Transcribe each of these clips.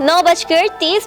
9:30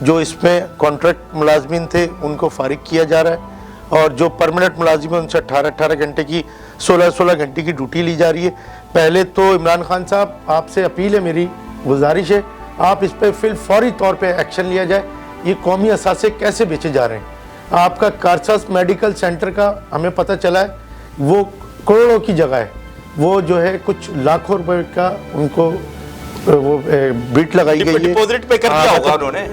جو اس میں کانٹریکٹ ملازمین تھے ان کو فارغ کیا جا رہا ہے، اور جو پرمننٹ ملازم ہیں ان سے 18 گھنٹے کی 16 گھنٹے کی ڈیوٹی لی جا رہی ہے۔ پہلے تو عمران خان صاحب آپ سے اپیل ہے، میری گزارش ہے، آپ اس پہ فوری طور پہ ایکشن لیا جائے۔ یہ قومی اثاثے کیسے بیچے جا رہے ہیں؟ آپ کا کارساس میڈیکل سینٹر کا ہمیں پتہ چلا ہے وہ کروڑوں کی جگہ ہے، وہ جو ہے کچھ لاکھوں روپے کا ان کو وہ بیٹ لگائی گئی ہے، ڈپوزٹ پہ کر دیا ہوگا انہوں نے،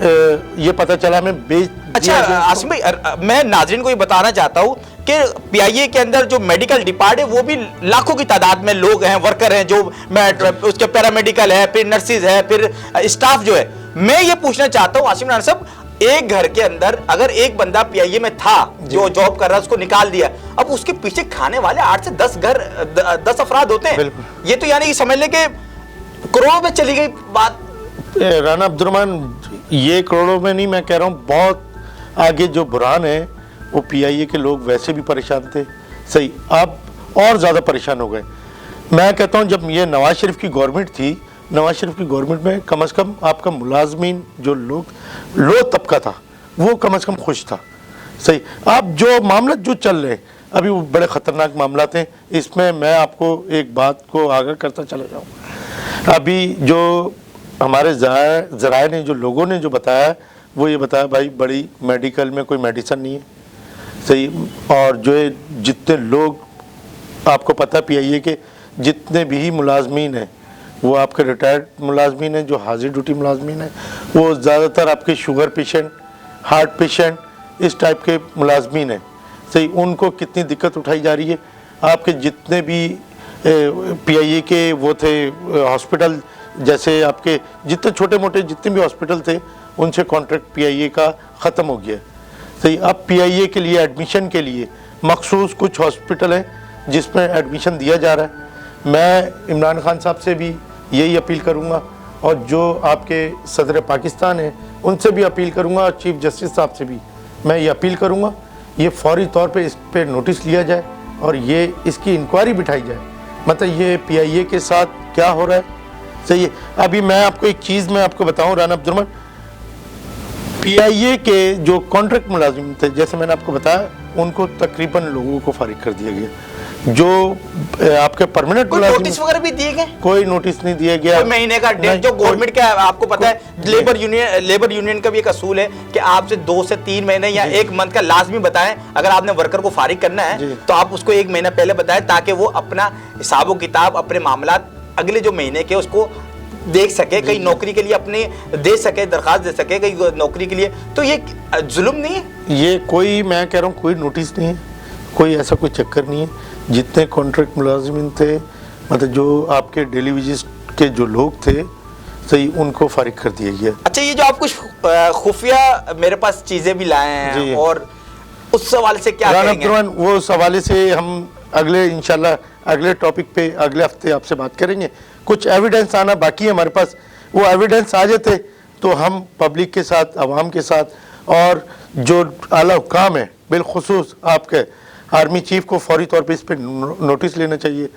یہ پتہ چلا ہمیں بیچ۔ اچھا عاصم بھائی، میں ناظرین کو یہ بتانا چاہتا ہوں کہ پی آئی اے کے اندر جو میڈیکل ڈپارٹ ہے وہ بھی لاکھوں کی تعداد میں لوگ ہیں، ورکر ہیں، جو اس کے پیرامیڈیکل ہے، پھر نرسز ہے، پھر اسٹاف جو ہے۔ میں یہ پوچھنا چاہتا ہوں عاصم رانا صاحب، ایک گھر کے اندر اگر ایک بندہ پی آئی اے میں تھا جو جاب کر رہا ہے، اس کو نکال دیا، اب اس کے پیچھے کھانے والے 8 سے 10 افراد ہوتے ہیں۔ یہ تو یعنی کہ سمجھ لیں کہ کروڑوں میں چلی گئی بات۔ رانا عبد الرحمان، یہ کروڑوں میں نہیں، میں کہہ رہا ہوں بہت آگے جو بحران ہے وہ پی آئی اے کے لوگ ویسے بھی پریشان تھے، صحیح، اب اور زیادہ پریشان ہو گئے۔ میں کہتا ہوں جب یہ نواز شریف کی گورنمنٹ تھی، نواز شریف کی گورنمنٹ میں کم از کم آپ کا ملازمین جو لوگ لو طبقہ تھا وہ کم از کم خوش تھا، صحیح۔ اب جو معاملات جو چل رہے ہیں ابھی وہ بڑے خطرناک معاملات ہیں، اس میں آپ کو ایک بات کو آگاہ کرتا چلا جاؤں۔ ابھی جو ہمارے ذرائع نے، جو لوگوں نے جو بتایا، وہ یہ بتایا بھائی بڑی میڈیکل میں کوئی میڈیسن نہیں ہے، صحیح، اور جو ہے جتنے لوگ آپ کو پتہ پی آئی اے کے جتنے بھی ملازمین ہیں وہ آپ کے ریٹائرڈ ملازمین ہیں، جو حاضر ڈیوٹی ملازمین ہیں، وہ زیادہ تر آپ کے شوگر پیشنٹ، ہارٹ پیشنٹ، اس ٹائپ کے ملازمین ہیں، صحیح۔ ان کو کتنی دقت اٹھائی جا رہی ہے۔ آپ کے جتنے بھی پی آئی اے کے وہ تھے ہاسپٹل، جیسے آپ کے جتنے چھوٹے موٹے جتنے بھی ہاسپٹل تھے ان سے کانٹریکٹ پی آئی اے کا ختم ہو گیا، صحیح۔ اب پی آئی اے کے لیے ایڈمیشن کے لیے مخصوص کچھ ہاسپٹل ہیں جس میں ایڈمیشن دیا جا رہا ہے۔ میں عمران خان صاحب سے بھی یہی اپیل کروں گا، اور جو آپ کے صدر پاکستان ہیں ان سے بھی اپیل کروں گا، اور چیف جسٹس صاحب سے بھی میں یہ اپیل کروں گا، یہ فوری طور پہ اس پہ نوٹس لیا جائے اور یہ اس کی انکوائری بٹھائی جائے، مطلب یہ پی آئی اے کے ساتھ کیا ہو رہا ہے، صحیح ہے۔ ابھی میں آپ کو ایک چیز میں آپ کو بتاؤں رانا عبد الرحمان، پی آئی اے کے جو کانٹریکٹ ملازم تھے جیسے میں نے آپ کو بتایا ان کو تقریباً لوگوں کو فارغ کر دیا گیا۔ جو آپ کے پرمننٹ ملازم، نوٹس وغیرہ بھی دیے گئے؟ کوئی نوٹس نہیں دیا گیا، کوئی مہینے کا ڈیٹ جو گورنمنٹ کا آپ کو پتا ہے، لیبر یونین کا بھی ایک اصول ہے کہ آپ سے 2 سے 3 مہینے یا 1 منتھ کا لازمی بتائیں، اگر آپ نے ورکر کو فارغ کرنا ہے تو آپ اس کو 1 مہینہ پہلے بتائیں تاکہ وہ اپنا حساب و کتاب، اپنے معاملات اگلے جو مہینے کے اس کو دیکھ سکے، کہیں نوکری کے لیے اپنے دے سکے، درخواست دے سکے کہیں نوکری کے لیے۔ تو یہ ظلم نہیں ہے؟ یہ کوئی، میں کہہ رہا ہوں کوئی نوٹس نہیں ہے، کوئی ایسا کوئی چکر نہیں ہے۔ جتنے کانٹریکٹ ملازمین تھے، مطلب جو آپ کے ڈیلی ویجز کے جو لوگ تھے، صحیح، ان کو فارغ کر دیا گیا۔ اچھا، یہ جو آپ کچھ خفیہ میرے پاس چیزیں بھی لائے ہیں، اور اس حوالے سے کیا کہیں گے؟ وہ اس حوالے سے ہم اگلے انشاءاللہ اگلے ٹاپک پہ اگلے ہفتے آپ سے بات کریں گے۔ کچھ ایویڈنس آنا باقی ہے ہمارے پاس، وہ ایویڈنس آ جاتے تو ہم پبلک کے ساتھ، عوام کے ساتھ، اور جو اعلیٰ حکام ہیں، بالخصوص آپ کے آرمی چیف کو فوری طور پہ اس پہ نوٹس لینا چاہیے،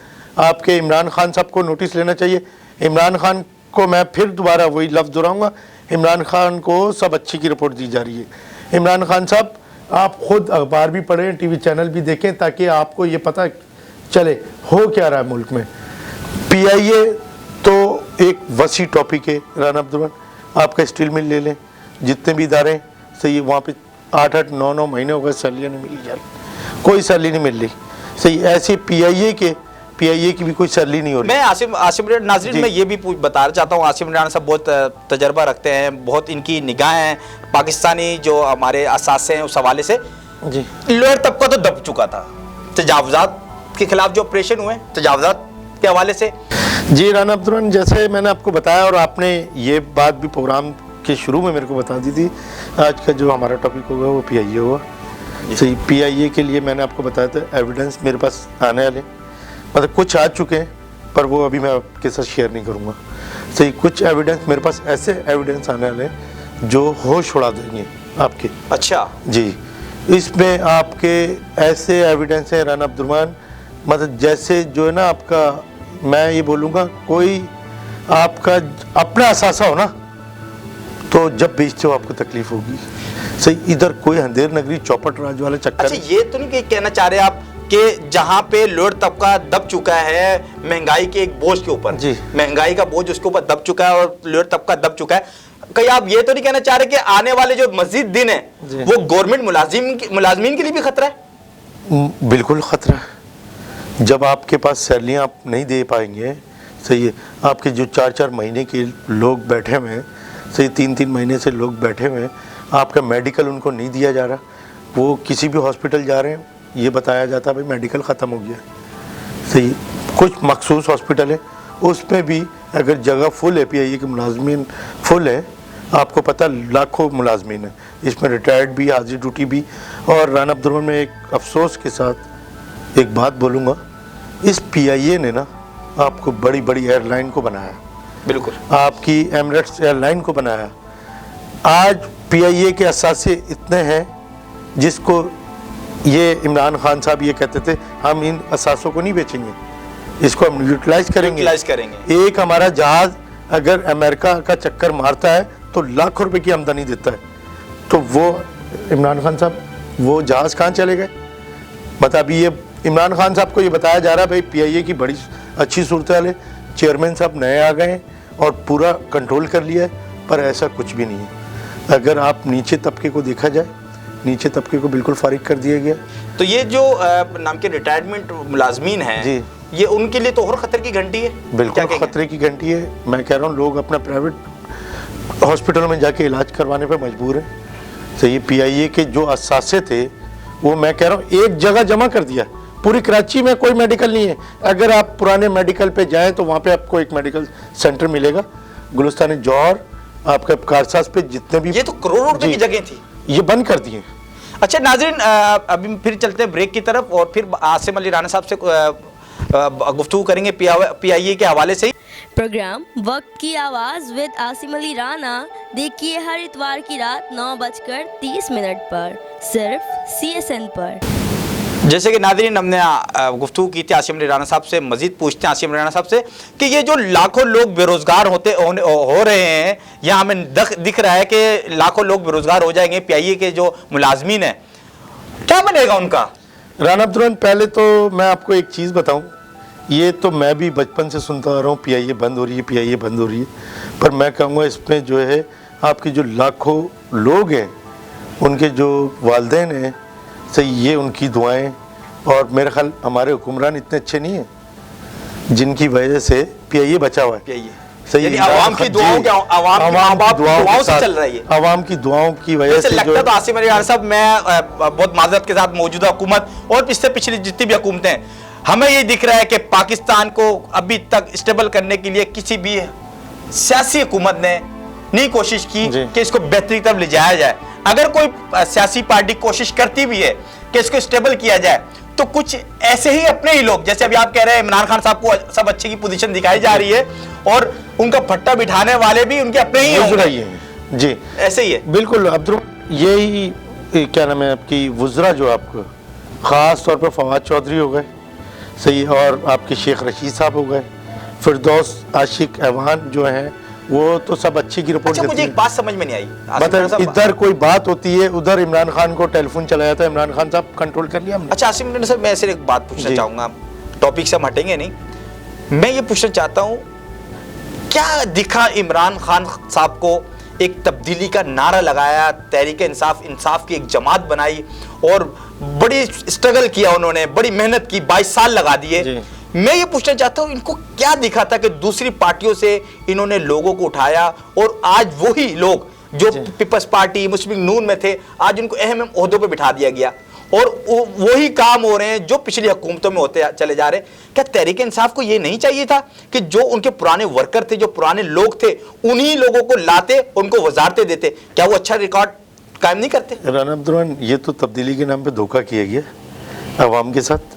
آپ کے عمران خان صاحب کو نوٹس لینا چاہیے۔ عمران خان کو میں پھر دوبارہ وہی لفظ دہراؤں گا، عمران خان کو سب اچھی کی رپورٹ دی جا رہی ہے۔ عمران خان صاحب، آپ خود اخبار بھی پڑھیں، ٹی وی چینل بھی دیکھیں، تاکہ آپ کو یہ پتہ چلے ہو کیا رہا ہے ملک میں۔ پی آئی اے تو ایک وسیع ٹاپک ہے رانا عبد الرحمان، آپ کا اسٹیل مل لے لیں، جتنے بھی ادارے ہیں، صحیح، وہاں پہ 8-8 9-9 مہینے ہو گئے سیلریاں نہیں ملی جا رہی، کوئی سیلری نہیں مل رہی، صحیح۔ ایسے پی آئی اے کی بھی کوئی سیلری نہیں ہو رہی۔ میں عاصم ناظرین میں یہ بھی بتانا چاہتا ہوں، عاصم رانا صاحب بہت تجربہ رکھتے ہیں، بہت ان کی نگاہیں ہیں پاکستانی جو ہمارے اثاثے ہیں اس حوالے سے۔ جی، لوئر طبقہ تو دب چکا تھا، تجاوزات کے خلاف جو آپریشن ہوئے، تجاوزات کے حوالے سے۔ جی رانا عبد الرحمان، جیسے میں نے آپ کو بتایا اور آپ نے یہ بات بھی پروگرام کے شروع میں میرے کو بتا دی تھی، آج کا جو ہمارا ٹاپک ہوگا وہ پی آئی اے ہوگا، صحیح۔ پی آئی اے کے لیے میں نے آپ کو بتایا تھا ایویڈنس میرے پاس آنے والے، مطلب کچھ آ چکے ہیں پر وہ ابھی میں آپ کے ساتھ شیئر نہیں کروں گا، صحیح۔ کچھ ایویڈنس میرے پاس ایسے ایویڈنس آنے والے ہیں جو ہوش اڑا دیں گے آپ کے۔ اچھا جی، اس میں آپ کے ایسے ایویڈنس ہیں رانا عبد الرحمان، مطلب جیسے جو ہے نا آپ کا، میں یہ بولوں گا کوئی آپ کا اپنا اثاثہ ہو نا تو تو جب بیچتے ہو آپ کو تکلیف ہوگی. صحیح, ادھر کوئی اندھیر نگری چوپٹ راج والا چکر. اچھا یہ تو نہیں کہ کہنا چاہ رہے آپ کہ جہاں پہ لوڈ طبقہ دب چکا ہے مہنگائی کے ایک بوجھ کے اوپر, جی, مہنگائی کا بوجھ اس کے اوپر دب چکا ہے اور لوڈ طبقہ دب چکا ہے, کہیں آپ یہ تو نہیں کہنا چاہ رہے کہ آنے والے جو مزید دن ہیں وہ گورنمنٹ ملازمین کے لیے بھی خطرہ ہے؟ بالکل خطرہ ہے. جب آپ کے پاس سیلریاں آپ نہیں دے پائیں گے, صحیح ہے, آپ کے جو 4-4 مہینے کے لوگ بیٹھے ہوئے ہیں, صحیح 3-3 مہینے سے لوگ بیٹھے ہوئے ہیں, آپ کا میڈیکل ان کو نہیں دیا جا رہا, وہ کسی بھی ہاسپٹل جا رہے ہیں یہ بتایا جاتا ہے بھائی میڈیکل ختم ہو گیا. صحیح, کچھ مخصوص ہاسپٹل ہیں اس میں بھی اگر جگہ فل ہے, پی آئی اے کے ملازمین فل ہے, آپ کو پتہ لاکھوں ملازمین ہیں, اس میں ریٹائرڈ بھی, حاضر ڈیوٹی بھی. اور رانا عبد الرحمن میں ایک افسوس کے ساتھ ایک بات بولوں گا, اس پی آئی اے نے نا آپ کو بڑی بڑی ایئر لائن کو بنایا, بالکل آپ کی ایمریٹس ایئر لائن کو بنایا. آج پی آئی اے کے اثاثے اتنے ہیں جس کو یہ عمران خان صاحب یہ کہتے تھے ہم ان اثاثوں کو نہیں بیچیں گے, اس کو ہم یوٹیلائز کریں گے. ایک ہمارا جہاز اگر امریکہ کا چکر مارتا ہے تو لاکھوں روپے کی آمدنی دیتا ہے, تو وہ عمران خان صاحب وہ جہاز کہاں چلے گئے؟ مطلب ابھی یہ عمران خان صاحب کو یہ بتایا جا رہا ہے بھائی پی آئی اے کی بڑی اچھی صورتحال ہے, چیئرمین صاحب نئے آ گئے ہیں اور پورا کنٹرول کر لیا ہے, پر ایسا کچھ بھی نہیں ہے. اگر آپ نیچے طبقے کو دیکھا جائے, نیچے طبقے کو بالکل فارغ کر دیا گیا. تو یہ جو نام کے ریٹائرمنٹ ملازمین ہیں جی, یہ ان کے لیے تو اور خطرے کی گھنٹی ہے. بالکل خطرے کی گھنٹی ہے. میں کہہ رہا ہوں لوگ اپنا پرائیویٹ ہاسپٹل میں جا کے علاج کروانے پہ مجبور ہیں. تو یہ پی آئی اے کے جو اثاثے تھے وہ میں کہہ رہا ہوں ایک جگہ جمع کر دیا. پوری کراچی میں کوئی میڈیکل نہیں ہے. اگر آپ پرانے میڈیکل پہ جائیں تو وہاں پہ آپ کو ایک میڈیکل سینٹر ملے گا. گلستان جوہر, آپ کا کارساز پہ جتنے بھی, یہ تو کروڑوں روپے کی جگہ تھی, یہ بند کر دیے. اچھا ناظرین, ابھی پھر چلتے ہیں بریک کی طرف اور پھر عاصم علی رانا صاحب سے گفتگو کریں گے پی آئی اے کے حوالے سے. پروگرام وقت کی آواز ود عاصم علی رانا دیکھیے ہر اتوار کی رات 9:30 پر صرف CSN پر. جیسے کہ ناظرین ہم نے گفتگو کی تھی عاصم علی رانا صاحب سے, مزید پوچھتے ہیں عاصم علی رانا صاحب سے کہ یہ جو لاکھوں لوگ بے روزگار ہو رہے ہیں, یہاں ہمیں دکھ رہا ہے کہ لاکھوں لوگ بے روزگار ہو جائیں گے, پی آئی اے کے جو ملازمین ہیں کیا بنے گا ان کا؟ رانا عبد الرحمن, پہلے تو میں آپ کو ایک چیز بتاؤں, یہ تو میں بھی بچپن سے سنتا آ رہا ہوں پی آئی اے بند ہو رہی ہے, پی آئی اے بند ہو رہی ہے, پر میں کہوں گا اس میں جو ہے آپ کے جو لاکھوں لوگ ہیں ان کے جو والدین ہیں, صحیح, یہ ان کی دعائیں, اور میرے خیال ہمارے حکمران اتنے اچھے نہیں ہیں جن کی وجہ سے پی آئی اے بچا ہوا ہے. صحیح, عوام کی دعاؤں کے, عوام کی دعاؤں سے چل رہی ہے, عوام کی دعاؤں کی وجہ سے. لگتا تو عاصم علی رانا صاحب میں بہت معذرت کے ساتھ موجودہ حکومت اور اس سے پچھلی جتنی بھی حکومتیں ہیں, ہمیں یہ دکھ رہا ہے کہ پاکستان کو ابھی تک اسٹیبل کرنے کے لیے کسی بھی سیاسی حکومت نے نہیں کوشش کی کہ اس کو بہتری طرف لے جایا جائے. اگر کوئی سیاسی پارٹی کوشش کرتی بھی ہے کہ اس کو اسٹیبل کیا جائے تو کچھ ایسے ہی اپنے ہی لوگ, جیسے ابھی آپ کہہ رہے ہیں عمران خان صاحب کو سب اچھے کی پوزیشن دکھائی جا رہی ہے اور ان کا پھٹا بٹھانے والے بھی ان کے اپنے ہی ہیں. جی ایسے ہی ہے بالکل. یہی کیا نام ہے آپ کی وزراء جو آپ کو خاص طور پہ فواد چودھری ہو گئے, صحیح, اور آپ کے شیخ رشید صاحب ہو گئے, فردوس عاشق ایوان جو ہیں وہ تو سب اچھی کی رپورٹ دیتے ہیں. مجھے ایک بات سمجھ میں نہیں آئی, مطلب ادھر کوئی بات ہوتی ہے ادھر عمران خان کو ٹیلی فون چلایا تھا, عمران خان صاحب کنٹرول کر لیا ہم نے. اچھا عاصم علی صاحب, میں صرف ایک بات پوچھنا چاہوں گا, ٹاپک سے ہم ہٹیں گے نہیں, میں یہ پوچھنا چاہتا ہوں کیا دکھا عمران خان صاحب کو, ایک تبدیلی کا نعرہ لگایا, تحریک انصاف کی ایک جماعت بنائی اور بڑی اسٹرگل کیا انہوں نے, بڑی محنت کی, 22 سال لگا دیے. میں یہ پوچھنا چاہتا ہوں ان کو کیا دکھا تھا کہ دوسری پارٹیوں سے انہوں نے لوگوں کو اٹھایا اور آج وہی لوگ جو پیپلز پارٹی مسلم نون میں تھے آج ان کو اہم عہدوں پہ بٹھا دیا گیا اور وہی کام ہو رہے ہیں جو پچھلی حکومتوں میں ہوتے چلے جا رہے ہیں. کیا تحریک انصاف کو یہ نہیں چاہیے تھا کہ جو ان کے پرانے ورکر تھے, جو پرانے لوگ تھے, انہی لوگوں کو لاتے, ان کو وزارتیں دیتے؟ کیا وہ اچھا ریکارڈ قائم نہیں کرتے؟ رانا عبد الرحمن, یہ تو تبدیلی کے نام پہ دھوکہ کیا گیا عوام کے ساتھ,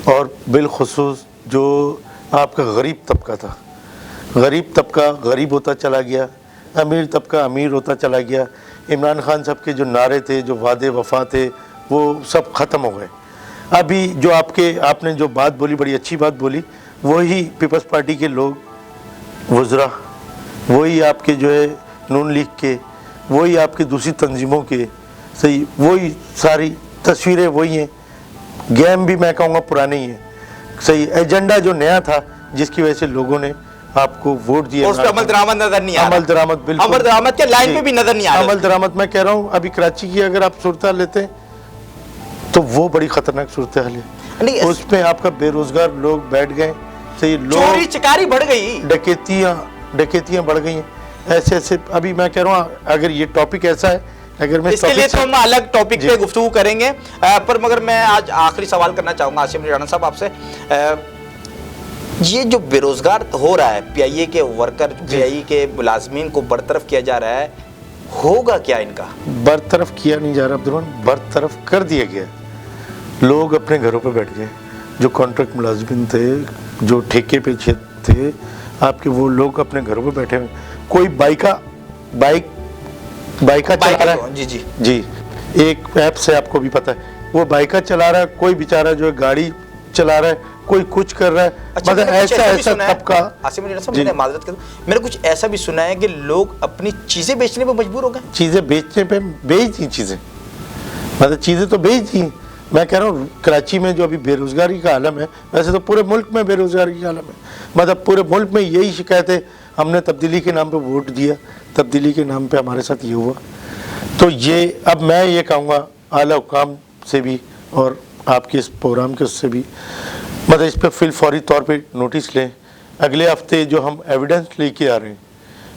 اور بالخصوص جو آپ کا غریب طبقہ تھا, غریب طبقہ غریب ہوتا چلا گیا, امیر طبقہ امیر ہوتا چلا گیا. عمران خان صاحب کے جو نعرے تھے, جو وعدے وفا تھے, وہ سب ختم ہو گئے. ابھی جو آپ نے جو بات بولی, بڑی اچھی بات بولی, وہی پیپلز پارٹی کے لوگ وزراء, وہی آپ کے جو ہے نون لیگ کے وہی آپ کی دوسری تنظیموں کے صحیح وہی ساری تصویریں وہی ہیں, گیم بھی میں کہوں گا پرانے ہی ہیں, صحیح ایجنڈا جو نیا تھا جس کی وجہ سے لوگوں نے آپ کو ووٹ دیا, اس پہ عمل درآمد نظر نہیں آ رہا. عمل درآمد بالکل, عمل درآمد کے لائن پہ بھی نظر نہیں آ رہا. عمل درآمد میں کہہ رہا ہوں ابھی کراچی کی اگر آپ صورتحال لیتے ہیں تو وہ بڑی خطرناک صورتحال ہے. اس میں آپ کا بے روزگار لوگ بیٹھ گئے, صحیح چوری چکاری بڑھ گئی, ڈکیتیاں بڑھ گئی ہیں, ایسے ایسے. ابھی میں کہہ رہا ہوں اگر یہ ٹاپک ایسا ہے, اگر میں اس کے لیے تو ہم الگ ٹاپک پہ گفتگو کریں گے, پر مگر میں آج آخری سوال کرنا چاہوں گا عاصم علی رانا صاحب آپ سے. یہ جو بے روزگار ہو رہا ہے, پی آئی اے کے ورکر, پی آئی اے کے ملازمین کو برطرف کیا جا رہا ہے, ہوگا کیا ان کا؟ برطرف کیا نہیں جا رہا عبدالرحمن, برطرف کر دیا گیا. لوگ اپنے گھروں پہ بیٹھ گئے, جو کانٹریکٹ ملازمین تھے, جو ٹھیکے پہ تھے آپ کے, وہ لوگ اپنے گھروں پہ بیٹھے ہوئے. کوئی بائکا چلا رہا ہے, جی ایک ایپ سے آپ کو بھی پتا ہے, وہ بائکا چلا رہا ہے, کوئی بیچارہ جو ہے گاڑی چلا رہا ہے, کوئی کچھ کر رہا ہے. مطلب ایسا طبقہ. عاصم علی صاحب, میں معذرت کروں, میں نے کچھ ایسا بھی سنا ہے کہ لوگ اپنی چیزیں بیچنے پہ مجبور ہو گئے. چیزیں بیچنے پہ بیچ دی, چیزیں مطلب چیزیں تو بیچ دی. میں کہہ رہا ہوں کراچی میں جو ابھی بے روزگاری کا عالم ہے, ویسے تو پورے ملک میں بے روزگاری کا عالم ہے, مطلب پورے ملک میں یہی شکایت ہے, ہم نے تبدیلی کے نام پہ ووٹ دیا, تبدیلی کے نام پہ ہمارے ساتھ یہ ہوا. تو یہ اب میں یہ کہوں گا اعلیٰ حکام سے بھی اور آپ کے اس پروگرام کے اس سے بھی, مطلب اس پہ فی الفوری طور پہ نوٹس لیں. اگلے ہفتے جو ہم ایویڈنس لے کے آ رہے ہیں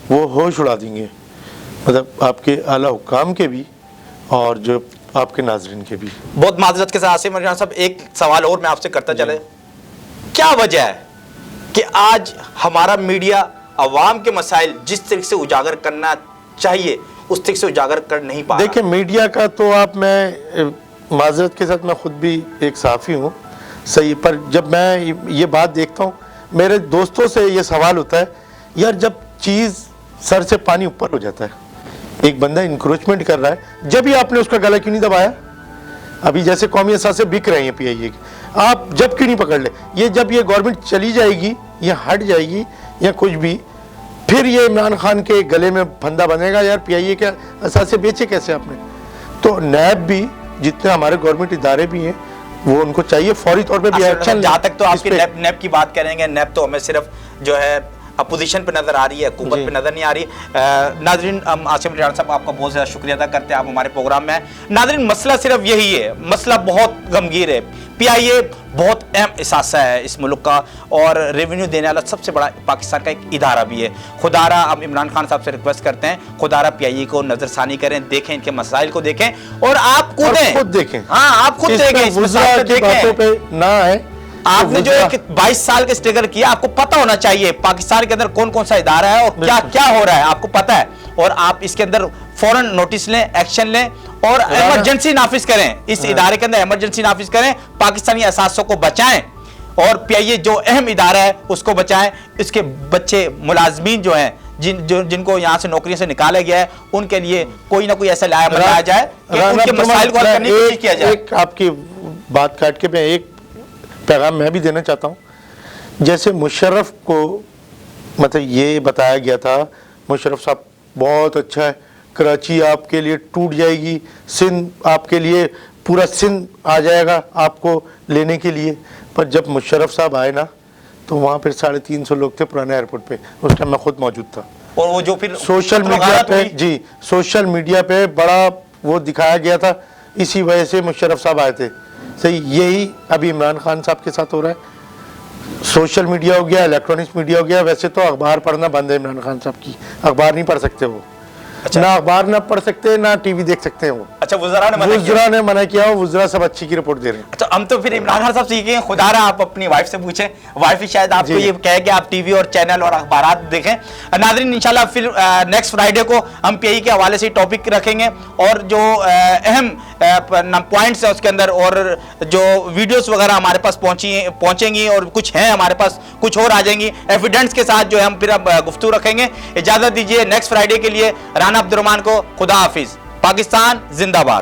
وہ ہوش اڑا دیں گے, مطلب آپ کے اعلیٰ حکام کے بھی اور جو آپ کے ناظرین کے بھی. بہت معذرت کے ساتھ عاصم علی رانا صاحب, ایک سوال اور میں آپ سے کرتا چلے, کیا وجہ ہے کہ آج ہمارا میڈیا عوام کے مسائل جس طرح سے اجاگر کرنا چاہیے اس طرح سے اجاگر کر نہیں پا رہا؟ دیکھیں میڈیا کا تو آپ, میں معذرت کے ساتھ میں خود بھی ایک صحافی ہوں, صحیح, پر جب میں یہ بات دیکھتا ہوں میرے دوستوں سے یہ سوال ہوتا ہے, یار جب چیز سر سے پانی اوپر ہو جاتا ہے, ایک بندہ انکروچمنٹ کر رہا ہے, جب ہی آپ نے اس کا گلا کیوں نہیں دبایا؟ ابھی جیسے قومی اثاثے بک رہے ہیں پی آئی اے کے, آپ جب کیوں نہیں پکڑ لے؟ یہ جب یہ گورنمنٹ چلی جائے گی یا ہٹ جائے گی یا کچھ بھی, پھر یہ عمران خان کے گلے میں پھندا بنے گا, یار پی آئی اے کے اثاثے بیچے کیسے آپ نے؟ تو نیب بھی, جتنے ہمارے گورنمنٹ ادارے بھی ہیں, وہ ان کو چاہیے فوری طور پہ بھی ایکشن. جہاں تک تو آپ کی نیب کی بات کریں گے, نیب تو ہمیں صرف جو ہے اپوزیشن پہ نظر آ رہی ہے, حکومت پہ نظر نہیں آ رہی. ناظرین, ہم عاصم علی رانا صاحب آپ کا بہت زیادہ شکریہ ادا کرتے ہیں, آپ ہمارے پروگرام میں ہیں. ناظرین, مسئلہ صرف یہی ہے, مسئلہ بہت غمگیر ہے. پی آئی اے بہت اہم اثاثہ ہے اس ملک کا, اور ریونیو دینے والا سب سے بڑا پاکستان کا ایک ادارہ بھی ہے. خدا را ہم عمران خان صاحب سے ریکویسٹ کرتے ہیں, خدا را پی آئی اے کو نظر ثانی کریں, دیکھیں ان کے مسائل کو دیکھیں, اور آپ خود دیکھیں. ہاں, آپ خود دیکھیں, اس مسائل کو دیکھیں. نہ ہے آپ نے جو 22 سال کے اسٹرگل کیا, آپ کو پتا ہونا چاہیے پاکستان کے اندر کون کون سا ادارہ ہے اور کیا کیا ہو رہا ہے, آپ کو پتا ہے, اور آپ اس کے اندر فوراً نوٹس لیں, ایکشن لیں اور ایمرجنسی نافذ کریں. اس ادارے کے اندر ایمرجنسی نافذ کریں, پاکستانی اثاثوں کو بچائیں, اور پی آئی اے جو اہم ادارہ ہے اس کو بچائیں. اس کے بچے ملازمین جو ہیں, جن کو یہاں سے نوکریوں سے نکالا گیا ہے, ان کے لیے کوئی نہ کوئی ایسا لایا بنایا جائے کہ ان کے مسائل کو حل کرنے کی کوشش کیا جائے. ایک آپ کی بات کاٹ کے میں ایک پیغام میں بھی دینا چاہتا ہوں. جیسے مشرف کو مطلب یہ بتایا گیا تھا, مشرف صاحب بہت اچھا ہے, کراچی آپ کے لیے ٹوٹ جائے گی, سندھ آپ کے لیے, پورا سندھ آ جائے گا آپ کو لینے کے لیے. پر جب مشرف صاحب آئے نا تو وہاں پہ 350 لوگ تھے پرانے ایئرپورٹ پہ, اس ٹائم میں خود موجود تھا. اور وہ جو پھر سوشل میڈیا پہ, جی سوشل میڈیا پہ بڑا وہ دکھایا گیا تھا, اسی وجہ سے مشرف صاحب آئے تھے. صحیح, یہی ابھی عمران خان صاحب کے ساتھ ہو رہا ہے. سوشل میڈیا ہو گیا, الیکٹرانکس میڈیا ہو گیا. ویسے تو اخبار پڑھنا بند ہے عمران خان صاحب کی, اخبار نہیں پڑھ سکتے وہ, نہ اخبار نہ پڑھ سکتے, نہ ٹی وی دیکھ سکتے ہیں وہ. اچھا, وزراء نے منع کیا, وزراء سب اچھی کی رپورٹ دے رہے ہیں. اچھا, ہم تو پھر عمران خان صاحب سے یہ کہیں, خدا را آپ اپنی وائف سے پوچھیں, وائف ہی شاید آپ کو یہ کہے کہ آپ ٹی وی اور چینل اور اخبارات دیکھیں. ناظرین, انشاءاللہ پھر نیکسٹ فرائیڈے کو ہم پی آئی کے حوالے سے ٹاپک رکھیں گے, اور جو اہم پوائنٹس ہیں اس کے اندر, اور جو ویڈیوز وغیرہ ہمارے پاس پہنچیں گی, اور کچھ ہیں ہمارے پاس, کچھ اور آ جائیں گی ایویڈنس کے ساتھ, جو ہے ہم پھر اب گفتگو رکھیں گے. اجازت دیجیے نیکسٹ فرائیڈے کے لیے. رانا عبد الرحمان کو خدا حافظ. پاکستان زندہ باد.